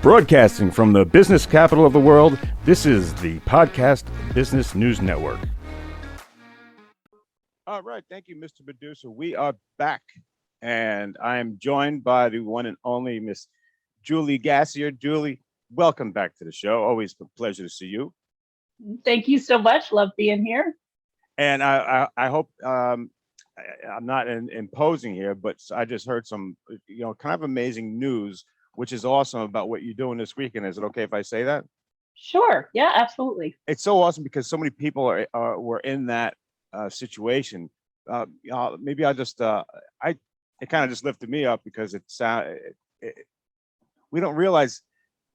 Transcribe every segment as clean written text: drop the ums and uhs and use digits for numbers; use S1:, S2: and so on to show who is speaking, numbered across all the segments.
S1: Broadcasting from the business capital of the world, this is the Podcast Business News Network. All right, thank you, Mr. Producer. We are back, and I am joined by the one and only Miss Julie Gasior. Julie, welcome back to the show. Always a pleasure to see you.
S2: Thank you so much. Love being here.
S1: And I hope I'm not imposing here, but I just heard some, kind of amazing news, which is awesome about what you're doing this weekend. Is it okay if I say that?
S2: Sure. Yeah, absolutely.
S1: It's so awesome because so many people were in that situation. Maybe I'll just, it kind of just lifted me up because we don't realize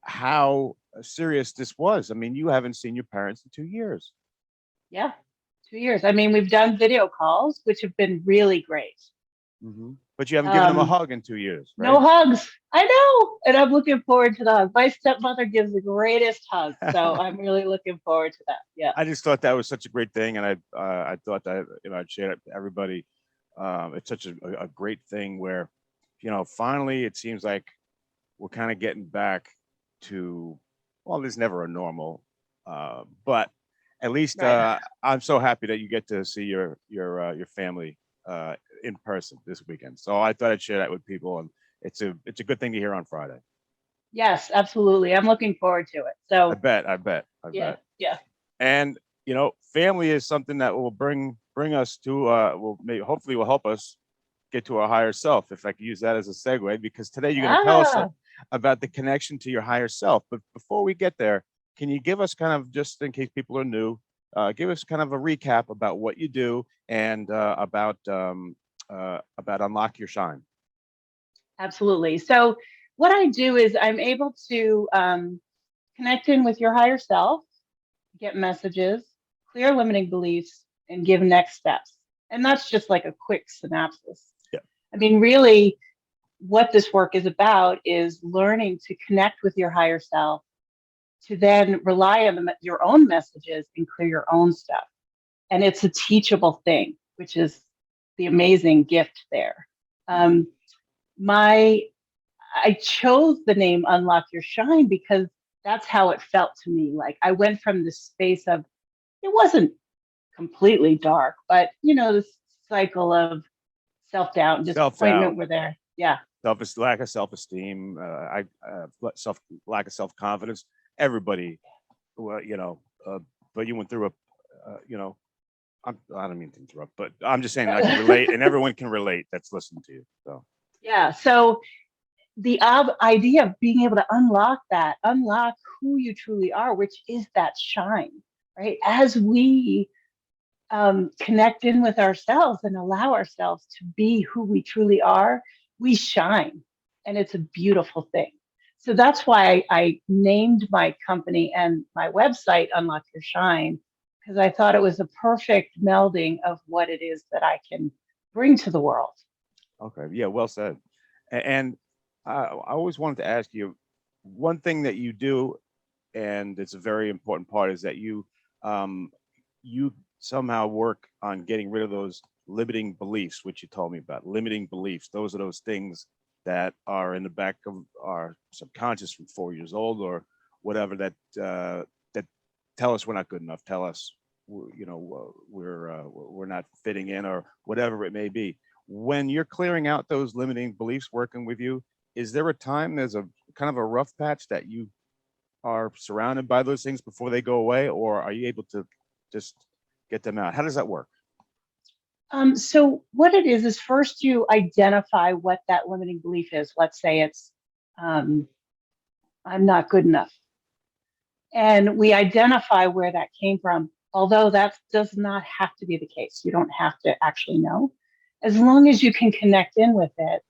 S1: how serious this was. I mean, you haven't seen your parents in 2 years.
S2: Yeah, 2 years. I mean, we've done video calls, which have been really great.
S1: Mm-hmm. But you haven't given them a hug in 2 years, right?
S2: No hugs. I know. And I'm looking forward to the hug. My stepmother gives the greatest hug. So I'm really looking forward to that. Yeah.
S1: I just thought that was such a great thing. And I thought that, I'd share it with everybody. It's such a great thing where, finally it seems like we're kind of getting back to, well, there's never a normal, but at least right. I'm so happy that you get to see your family in person this weekend. So I thought I'd share that with people, and it's a good thing to hear on Friday.
S2: Yes, absolutely. I'm looking forward to it. So
S1: I bet.
S2: Yeah.
S1: And family is something that will bring us to hopefully will help us get to our higher self, if I could use that as a segue, because today you're going to tell us about the connection to your higher self. But before we get there, can you give us kind of, just in case people are new, give us kind of a recap about what you do and about Unlock Your Shine?
S2: Absolutely. So what I do is I'm able to connect in with your higher self, get messages, clear limiting beliefs, and give next steps. And that's just like a quick synopsis.
S1: Yeah.
S2: I mean, really, what this work is about is learning to connect with your higher self, to then rely on your own messages and clear your own stuff. And it's a teachable thing, which is the amazing gift there. I chose the name Unlock Your Shine because that's how it felt to me. Like I went from this space of, it wasn't completely dark, but this cycle of self-doubt and disappointment were there. Yeah.
S1: Lack of self-esteem, lack of self-confidence. Everybody, but you went through I don't mean to interrupt, but I'm just saying I can relate, and everyone can relate that's listening to you. So
S2: yeah. So the idea of being able to unlock who you truly are, which is that shine, right? As we connect in with ourselves and allow ourselves to be who we truly are, we shine, and it's a beautiful thing. So that's why I named my company and my website Unlock Your Shine, because I thought it was a perfect melding of what it is that I can bring to the world.
S1: Okay. Yeah, well said. And I always wanted to ask you, one thing that you do, and it's a very important part, is that you somehow work on getting rid of those limiting beliefs, which you told me about. Limiting beliefs. Those are those things that are in the back of our subconscious from 4 years old or whatever that tell us we're not good enough, tell us we're not fitting in, or whatever it may be. When you're clearing out those limiting beliefs, working with you, is there a time there's a kind of a rough patch that you are surrounded by those things before they go away, or are you able to just get them out? How does that work?
S2: So what it is first you identify what that limiting belief is. Let's say it's, I'm not good enough. And we identify where that came from, although that does not have to be the case. You don't have to actually know, as long as you can connect in with it.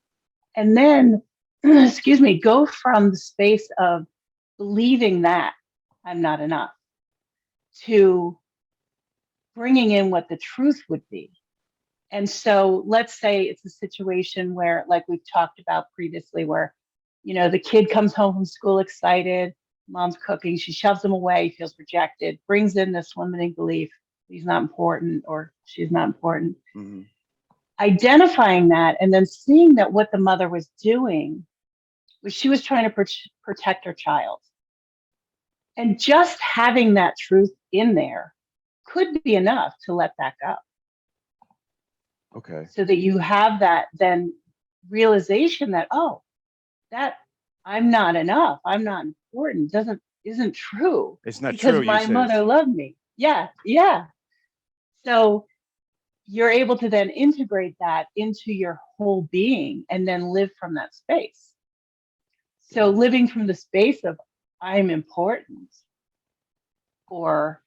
S2: And then, go from the space of believing that I'm not enough to bringing in what the truth would be. And so let's say it's a situation where, like we've talked about previously, where, the kid comes home from school excited, mom's cooking, she shoves him away, feels rejected, brings in this limiting belief, he's not important or she's not important. Mm-hmm. Identifying that and then seeing that what the mother was doing was she was trying to protect her child. And just having that truth in there could be enough to let that go.
S1: Okay.
S2: So that you have that then realization that, oh, that I'm not enough, I'm not important, isn't true.
S1: It's not
S2: because
S1: true, you
S2: my
S1: said.
S2: mother loved me. Yeah, yeah. So you're able to then integrate that into your whole being and then live from that space. So
S1: Yeah.
S2: living from the space of I'm important or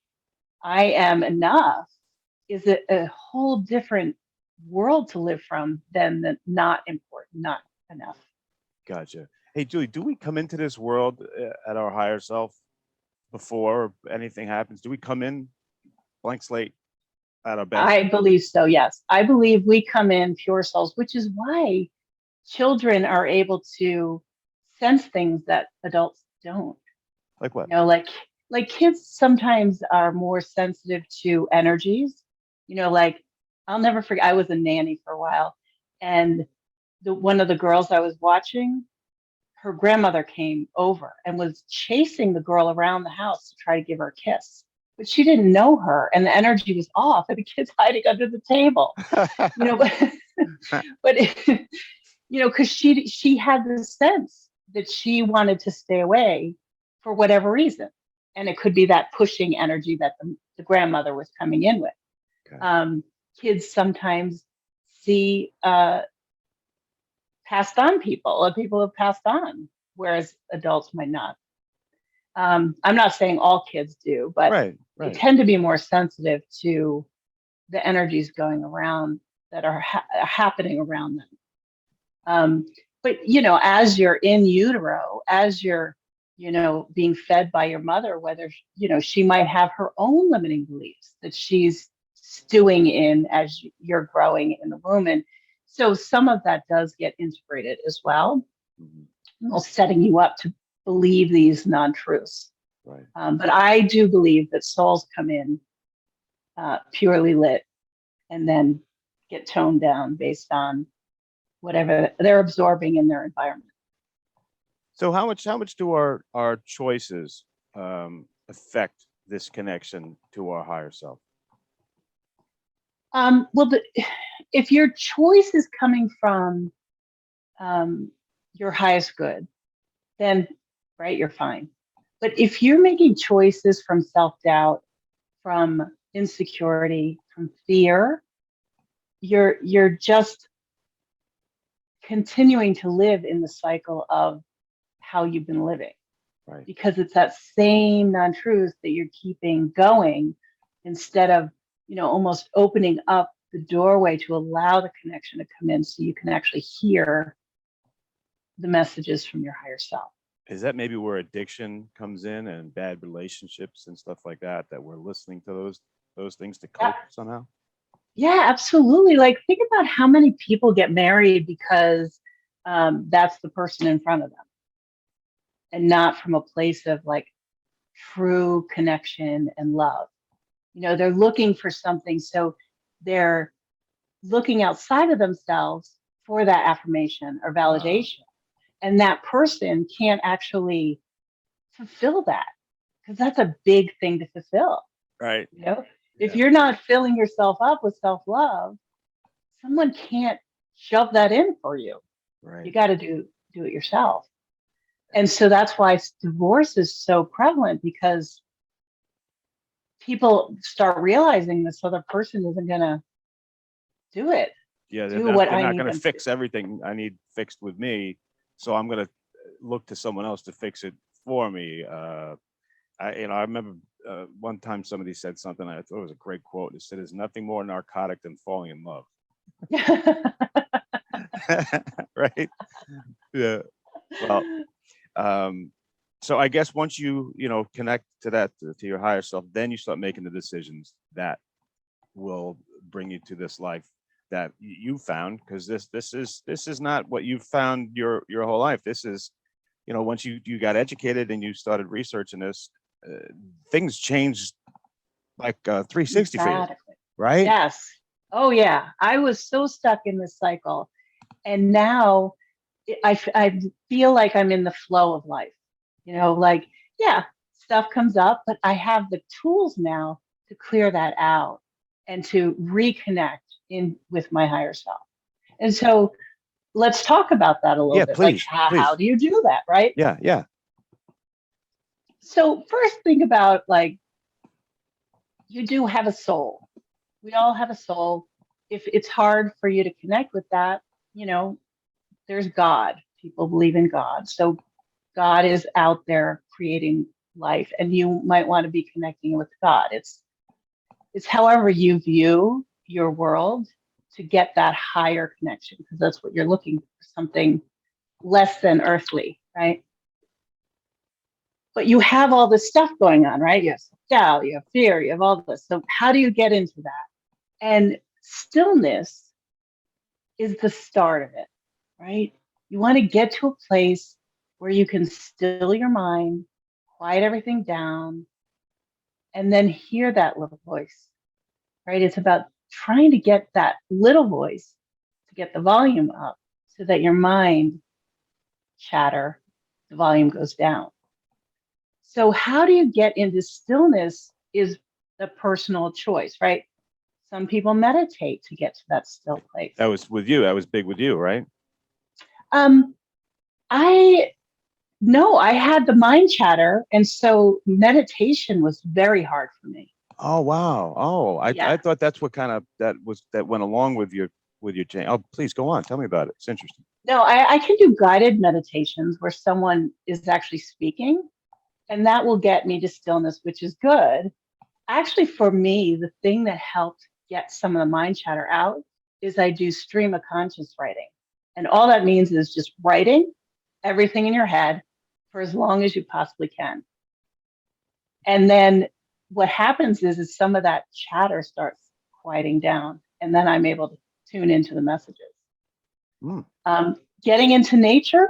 S2: I am enough is a whole different world to live from than the not important, not enough.
S1: Gotcha. Hey, Julie, do we come into this world at our higher self before anything happens? Do we come in blank slate at our best?
S2: I believe so, yes. I believe we come in pure souls, which is why children are able to sense things that adults don't.
S1: Like what?
S2: Like kids sometimes are more sensitive to energies. Like I'll never forget, I was a nanny for a while, and one of the girls I was watching, her grandmother came over and was chasing the girl around the house to try to give her a kiss. But she didn't know her and the energy was off and the kid's hiding under the table. But but because she had the sense that she wanted to stay away for whatever reason. And it could be that pushing energy that the grandmother was coming in with.
S1: Okay.
S2: Kids sometimes see passed on people, or people have passed on, whereas adults might not. I'm not saying all kids do, but
S1: Right,
S2: they
S1: right.
S2: tend to be more sensitive to the energies going around that are happening around them. But as you're in utero, as you're being fed by your mother, whether she might have her own limiting beliefs that she's stewing in as you're growing in the womb, and so some of that does get integrated as well, setting you up to believe these non-truths.
S1: Right.
S2: But I do believe that souls come in purely lit and then get toned down based on whatever they're absorbing in their environment.
S1: So how much do our choices affect this connection to our higher self?
S2: Well, if your choice is coming from your highest good, then right, you're fine. But if you're making choices from self-doubt, from insecurity, from fear, you're just continuing to live in the cycle of how you've been living.
S1: Right.
S2: Because it's that same non-truth that you're keeping going instead of, almost opening up the doorway to allow the connection to come in so you can actually hear the messages from your higher self.
S1: Is that maybe where addiction comes in and bad relationships and stuff like that we're listening to those things to cope somehow?
S2: Yeah, absolutely. Like, think about how many people get married because that's the person in front of them and not from a place of like true connection and love. They're looking for something. So they're looking outside of themselves for that affirmation or validation. And that person can't actually fulfill that because that's a big thing to fulfill.
S1: Right.
S2: If you're not filling yourself up with self-love, someone can't shove that in for you.
S1: Right.
S2: You got to do it yourself. And so that's why divorce is so prevalent, because people start realizing this other person isn't going to do it.
S1: Yeah,
S2: they're
S1: not going to fix everything I need fixed with me, so I'm going to look to someone else to fix it for me. I remember one time somebody said something, I thought it was a great quote. It said, "There's nothing more narcotic than falling in love." Right? Yeah. Well, so I guess once you connect to that, to your higher self, then you start making the decisions that will bring you to this life that you found, because this is not what you've found your whole life. This is, once you got educated and you started researching this, things changed like 360 for you, right?
S2: Yes. Oh yeah. I was so stuck in this cycle, and now I feel like I'm in the flow of life, like, yeah, stuff comes up, but I have the tools now to clear that out and to reconnect in with my higher self. And so let's talk about that a little
S1: Yeah,
S2: bit. Like,
S1: please,
S2: how
S1: please.
S2: do you do that, right?
S1: Yeah, yeah.
S2: So first, think about, like, you do have a soul. We all have a soul. If it's hard for you to connect with that, you know, there's God. People believe in God. So God is out there creating life, and you might want to be connecting with God. It's however you view your world to get that higher connection, because that's what you're looking for, something less than earthly, right? But you have all this stuff going on, right? You have doubt, you have fear, you have all this. So how do you get into that? And stillness is the start of it, right? You want to get to a place where you can still your mind, quiet everything down, and then hear that little voice, right? It's about trying to get that little voice to get the volume up so that your mind chatter, the volume goes down. So, how do you get into stillness is a personal choice, right? Some people meditate to get to that still place.
S1: That was with you. That was big with you, right?
S2: Um, I No, I had the mind chatter, and so meditation was very hard for me.
S1: Oh wow. Oh,
S2: Yeah.
S1: I thought that's what kind of that went along with your change. Oh, please go on. Tell me about it. It's interesting.
S2: No, I can do guided meditations where someone is actually speaking, and that will get me to stillness, which is good. Actually, for me, the thing that helped get some of the mind chatter out is I do stream of conscious writing. And all that means is just writing everything in your head for as long as you possibly can. And then what happens is some of that chatter starts quieting down, and then I'm able to tune into the messages.
S1: Mm.
S2: Getting into nature,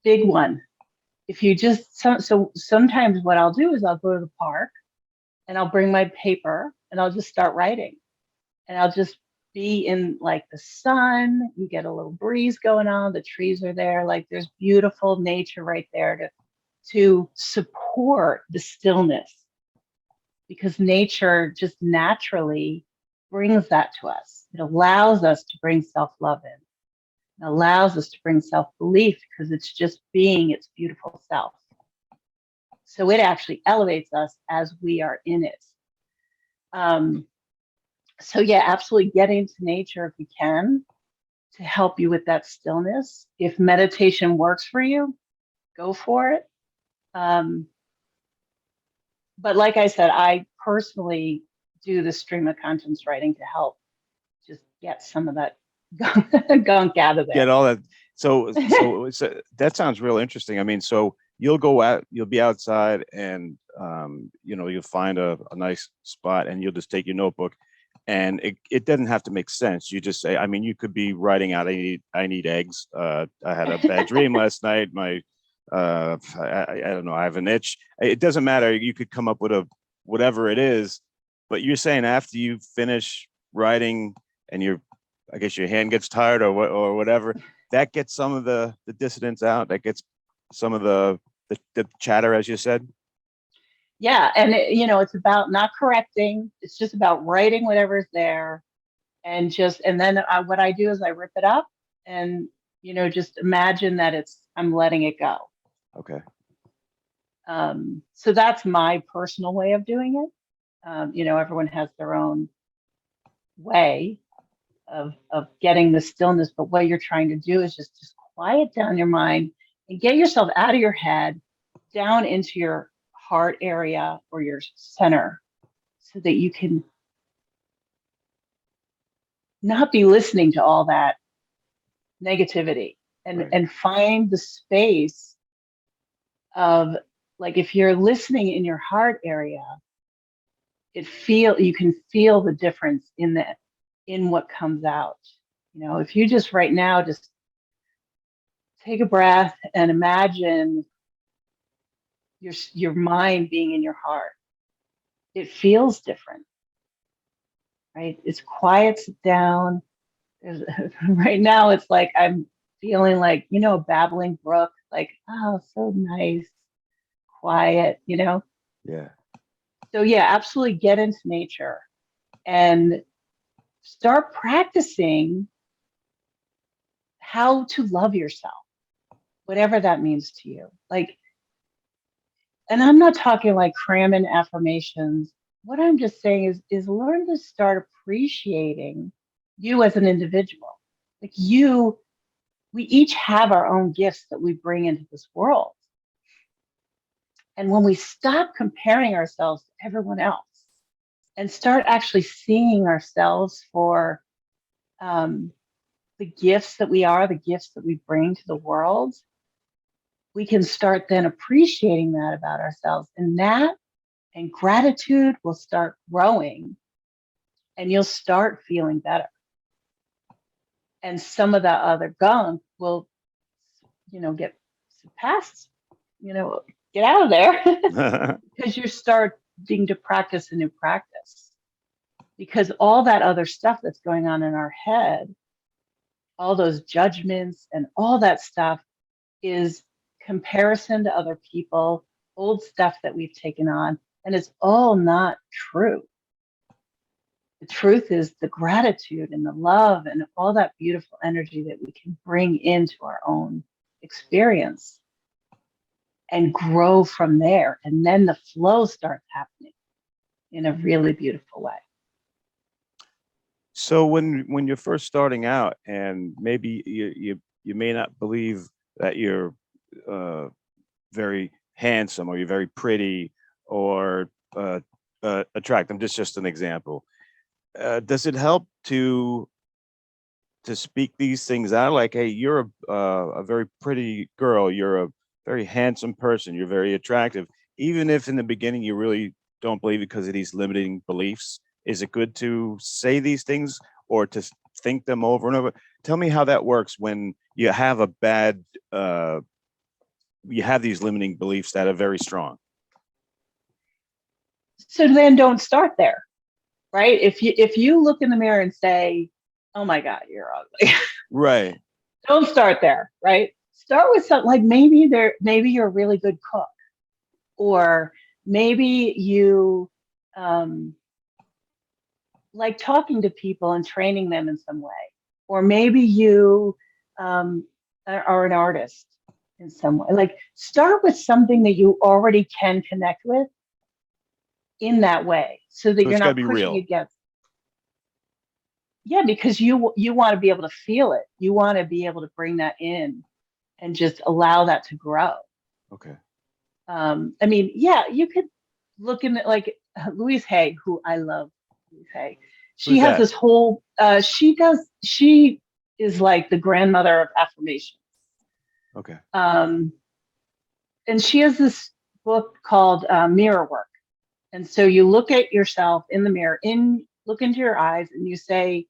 S2: big one. If you just so sometimes what I'll do is I'll go to the park and I'll bring my paper and I'll just start writing, and I'll just be in, like, the sun. You get a little breeze going on. The trees are there. Like, there's beautiful nature right there to support the stillness, because nature just naturally brings that to us. It allows us to bring self love in. It allows us to bring self belief because it's just being its beautiful self. So it actually elevates us as we are in it. Um, so yeah, absolutely get into nature if you can to help you with that stillness. If meditation works for you, go for it. Um, but like I said, I personally do the stream of conscience writing to help just get some of that gunk out of
S1: Get
S2: there.
S1: all that. So that sounds real interesting. I mean, so you'll go out, you'll be outside, and you'll find a nice spot, and you'll just take your notebook, and it doesn't have to make sense. You just say, I mean, you could be writing out, I need eggs. I had a bad dream last night. I don't know, I have an itch. It doesn't matter. You could come up with whatever it is, but you're saying after you finish writing and I guess your hand gets tired or whatever, that gets some of the dissonance out. That gets some of the chatter, as you said.
S2: Yeah, and it's about not correcting. It's just about writing whatever's there, and then what I do is I rip it up, and just imagine that I'm letting it go.
S1: Okay.
S2: So that's my personal way of doing it. Everyone has their own way of getting the stillness, but what you're trying to do is just quiet down your mind and get yourself out of your head, down into your heart area or your center, so that you can not be listening to all that negativity, and
S1: Right.
S2: and find the space of, like, if you're listening in your heart area, you can feel the difference in what comes out. If you just right now just take a breath and imagine your mind being in your heart, it feels different, right? It quiets it down. Right now it's like I'm feeling like, a babbling brook, like, oh, so nice, quiet,
S1: Yeah.
S2: So yeah, absolutely get into nature and start practicing how to love yourself, whatever that means to you. Like, and I'm not talking like cramming affirmations. What I'm just saying is learn to start appreciating you as an individual. Like we each have our own gifts that we bring into this world. And when we stop comparing ourselves to everyone else and start actually seeing ourselves for um, the gifts that we are, the gifts that we bring to the world, we can start then appreciating that about ourselves. And gratitude will start growing and you'll start feeling better. And some of that other gunk will, get past, get out of there because you're starting to practice a new practice. Because all that other stuff that's going on in our head, all those judgments and all that stuff is comparison to other people, old stuff that we've taken on, and it's all not true. The truth is the gratitude and the love and all that beautiful energy that we can bring into our own experience and grow from there. And then the flow starts happening in a really beautiful way.
S1: So when you're first starting out, and maybe you may not believe that you're very handsome, or you're very pretty, or attractive. Just an example. Does it help to speak these things out? Like, hey, you're a very pretty girl. You're a very handsome person. You're very attractive. Even if in the beginning you really don't believe it because of these limiting beliefs, is it good to say these things or to think them over and over? Tell me how that works when you have a bad, you have these limiting beliefs that are very strong.
S2: So then don't start there, right? If you look in the mirror and say, "Oh my God, you're ugly,"
S1: Right.
S2: don't start there, right? Start with something like maybe you're a really good cook, or maybe you um, like talking to people and training them in some way, or maybe you are an artist in some way. Like start with something that you already can connect with in that way, so that
S1: So
S2: you're
S1: it's got to
S2: not
S1: be
S2: pushing
S1: real.
S2: against. Yeah, because you want to be able to feel it. You want to be able to bring that in and just allow that to grow.
S1: Okay.
S2: I mean, yeah, you could look in like Louise Hay, who I love. Louise Hay. She
S1: Who's
S2: has
S1: that?
S2: this whole. She is like the grandmother of affirmation.
S1: Okay.
S2: And she has this book called Mirror Work. And so you look at yourself in the mirror, look into your eyes, and you say,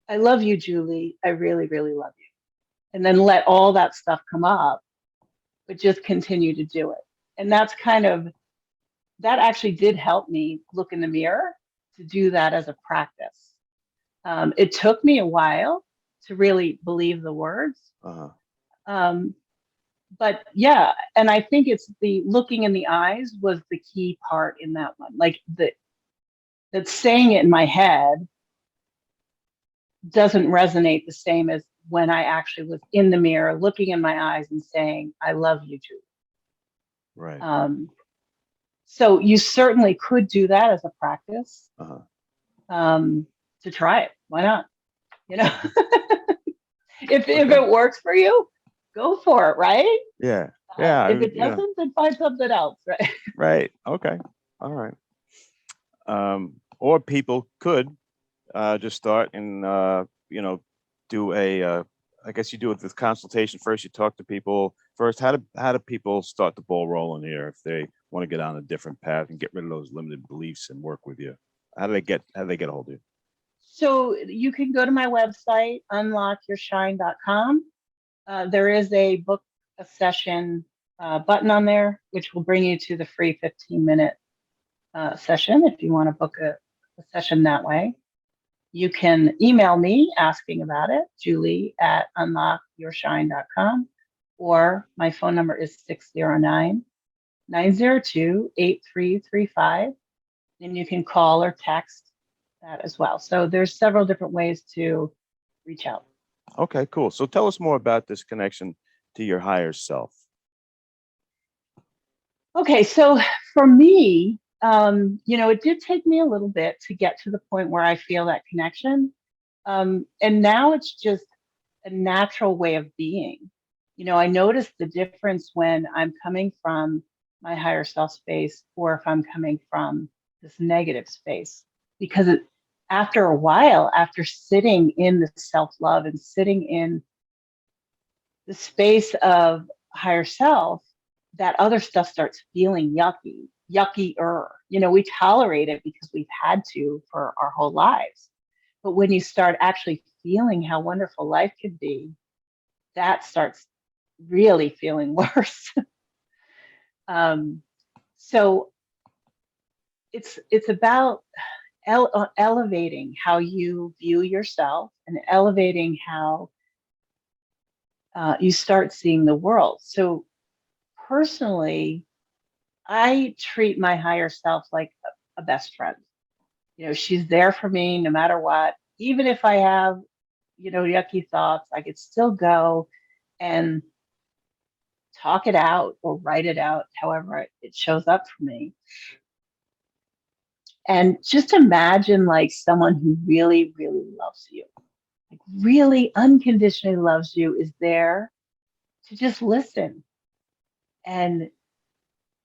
S2: "I love you, Julie. I really, really love you." And then let all that stuff come up, but just continue to do it. And that actually did help me look in the mirror to do that as a practice. It took me a while to really believe the words.
S1: Uh-huh.
S2: But yeah, and I think it's the looking in the eyes was the key part in that one. Like that saying it in my head doesn't resonate the same as when I actually was in the mirror, looking in my eyes and saying, "I love you, Julie."
S1: Right.
S2: So you certainly could do that as a practice
S1: Uh-huh.
S2: to try it. Why not? You know, if it works for you, go for it, right?
S1: Yeah. Yeah.
S2: If it doesn't, then find something else, right?
S1: Right. Okay. All right. Or people could just start and do a I guess you do it with consultation first. You talk to people first. How do people start the ball rolling here if they want to get on a different path and get rid of those limited beliefs and work with you? How do they get a hold of you?
S2: So you can go to my website, unlockyourshine.com. There is a book a session button on there, which will bring you to the free 15-minute session if you want to book a session that way. You can email me asking about it, julie@unlockyourshine.com, or my phone number is 609-902-8335. And you can call or text that as well. So there's several different ways to reach out.
S1: Okay, cool. So tell us more about this connection to your higher self.
S2: Okay, so for me, it did take me a little bit to get to the point where I feel that connection. And now it's just a natural way of being. I notice the difference when I'm coming from my higher self space or if I'm coming from this negative space. Because after a while, after sitting in the self love and sitting in the space of higher self, that other stuff starts feeling yuckier. We tolerate it because we've had to for our whole lives. But when you start actually feeling how wonderful life could be, that starts really feeling worse. So it's about elevating how you view yourself and elevating how you start seeing the world. So personally, I treat my higher self like a best friend. She's there for me no matter what. Even if I have, yucky thoughts, I could still go and talk it out or write it out, however it shows up for me. And just imagine like someone who really, really loves you, like really unconditionally loves you, is there to just listen and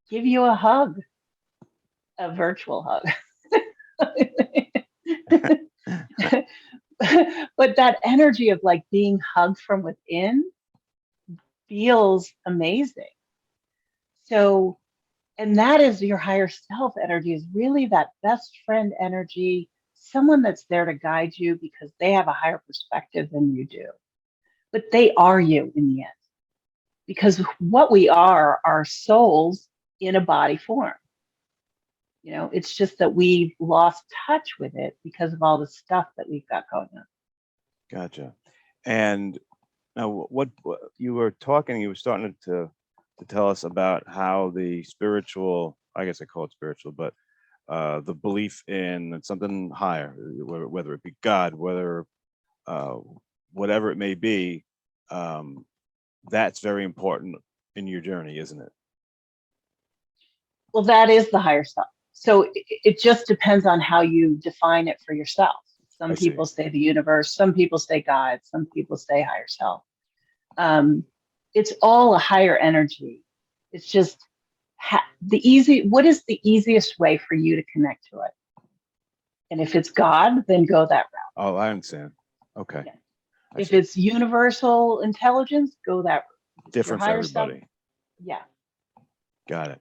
S2: give you a hug, a virtual hug. But that energy of like being hugged from within feels amazing. So, and that is your higher self energy, is really that best friend energy, someone that's there to guide you because they have a higher perspective than you do. But they are you in the end. Because what we are souls in a body form. It's just that we've lost touch with it because of all the stuff that we've got going on.
S1: Gotcha. And now, what you were talking, you were starting to tell us about how the spiritual, I guess I call it spiritual, but the belief in something higher, whether it be God, whatever it may be, that's very important in your journey, isn't it?
S2: Well, that is the higher self. So it just depends on how you define it for yourself. Some people say the universe, some people say God, some people say higher self. It's all a higher energy. It's just what is the easiest way for you to connect to it? And if it's God, then go that route.
S1: Oh, I understand. Okay.
S2: Yeah. If it's universal intelligence, go that route.
S1: Different for everybody.
S2: Self, yeah.
S1: Got it.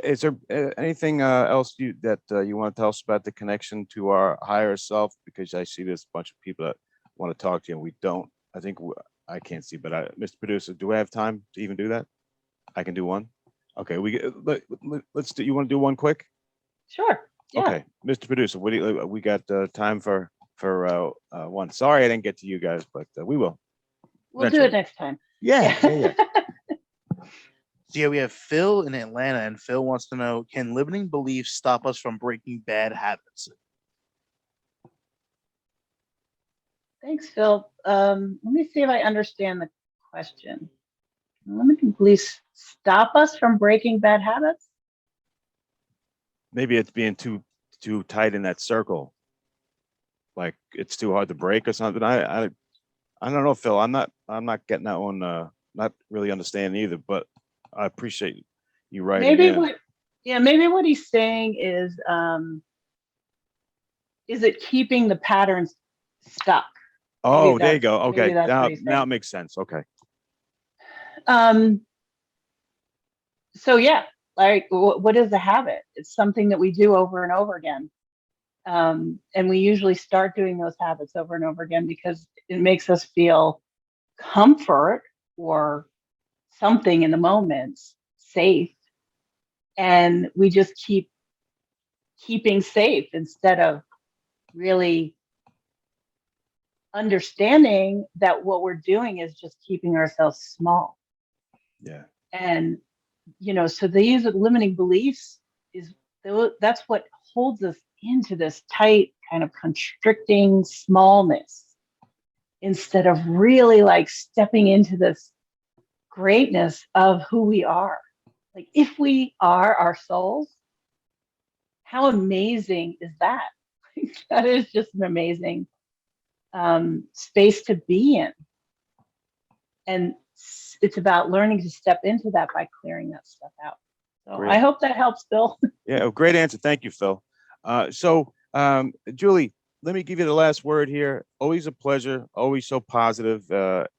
S1: Is there anything else that you want to tell us about the connection to our higher self? Because I see there's a bunch of people that want to talk to you, and we don't. I think I can't see, but Mr. Producer, do I have time to even do that? I can do one. Okay, let's do. You want to do one quick?
S2: Sure. Yeah.
S1: Okay, Mr. Producer, what do we got time for one? Sorry, I didn't get to you guys, but we will.
S2: We'll do it next time.
S1: Yeah.
S3: So yeah, we have Phil in Atlanta, and Phil wants to know: can limiting beliefs stop us from breaking bad habits?
S2: Thanks, Phil. Let me see if I understand the question. Limiting beliefs stop us from breaking bad habits?
S1: Maybe it's being too tight in that circle, like it's too hard to break or something. I don't know, Phil. I'm not getting that one. Not really understanding either, but I appreciate you writing
S2: maybe what he's saying is it keeping the patterns stuck?
S1: Oh, there you go. Okay, now it makes sense. Okay.
S2: So yeah, like what is a habit? It's something that we do over and over again. And we usually start doing those habits over and over again because it makes us feel comfort or something in the moment, safe. And we just keeping safe instead of really understanding that what we're doing is just keeping ourselves small.
S1: Yeah.
S2: And, so these limiting beliefs that's what holds us into this tight kind of constricting smallness instead of really like stepping into this greatness of who we are. Like if we are our souls, how amazing is that? That is just an amazing space to be in. And it's about learning to step into that by clearing that stuff out. So
S1: Great.
S2: I hope that helps, Bill.
S1: Yeah, great answer. Thank you, Phil. So, Julie, let me give you the last word here. Always a pleasure. Always so positive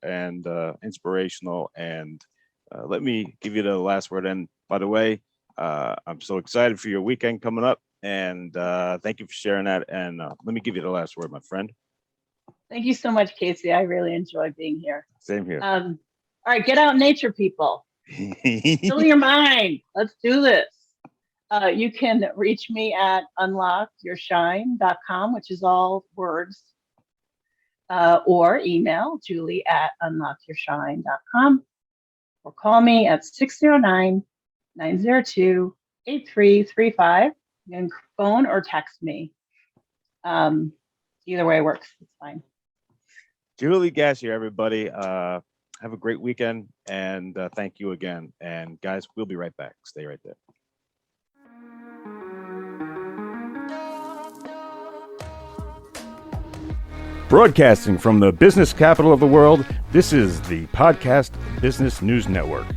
S1: and inspirational. And let me give you the last word. And by the way, I'm so excited for your weekend coming up. And thank you for sharing that. And let me give you the last word, my friend.
S2: Thank you so much, Casey. I really enjoy being here.
S1: Same here.
S2: All right, get out in nature, people. Fill your mind. Let's do this. You can reach me at unlockyourshine.com, which is all words, or email Julie at unlockyourshine.com, or call me at 609-902-8335. You can phone or text me. Either way works. It's fine.
S1: Julie Gasior, everybody. Have a great weekend, and thank you again. And guys, we'll be right back. Stay right there. Broadcasting from the business capital of the world, this is the Podcast Business News Network.